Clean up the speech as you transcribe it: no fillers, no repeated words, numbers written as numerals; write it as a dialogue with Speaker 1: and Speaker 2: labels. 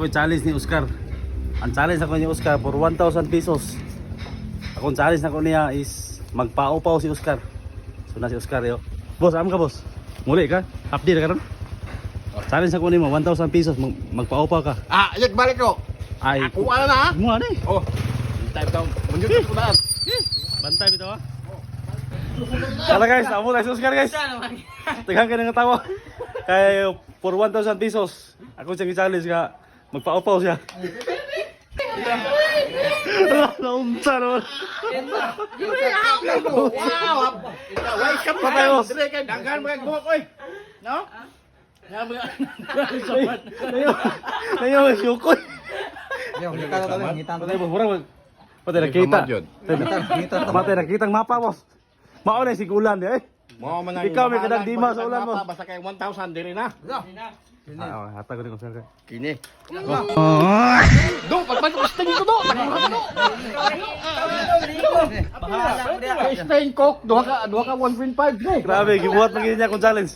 Speaker 1: ako yung challenge ni Oscar. Ang challenge ako ni Oscar for 1,000 pesos. Akong challenge na ko niya is magpaupaw si Oscar. So na si Oscar yo. Boss, am ka boss? Muli ka? Update ka ron? Challenge ako nimo 1,000 pesos magpaupaw ka.
Speaker 2: Ah, ayat balik ko.
Speaker 1: Ay,
Speaker 2: Ako wala na ha.
Speaker 1: mo ani.
Speaker 2: Oh. Time daw. Munjud ko na.
Speaker 1: Bantay bitaw ha. Tara guys, amo na si Oscar guys. Tegang ka nga tawo. Kay for 1,000 pesos. Ako siyang i-challenge nga magpaupaw siya. Naunsa naman.
Speaker 2: Wow. Why ka pa
Speaker 1: Patay, boss.
Speaker 2: Danggan mo kag buhok oy. No?
Speaker 1: Nayo syukoy.
Speaker 3: Yo, ngita ko tawag, ngita ko.
Speaker 1: Patay boss, murag patay nakita.
Speaker 3: Ngita ko.
Speaker 1: Patay nakita ang mapa boss. Mao na si Ulan eh.
Speaker 2: Mo man
Speaker 1: Ikaw may kadang dima sa ulan mo.
Speaker 2: Basta kay 1,000 diri na.
Speaker 1: Ah, hatag ko ni Oscar.
Speaker 2: Kini. Do, pagpasok stain ko do. Stain coke, duha ka 1.5
Speaker 1: Grabe, gibuhat man gid niya akong challenge.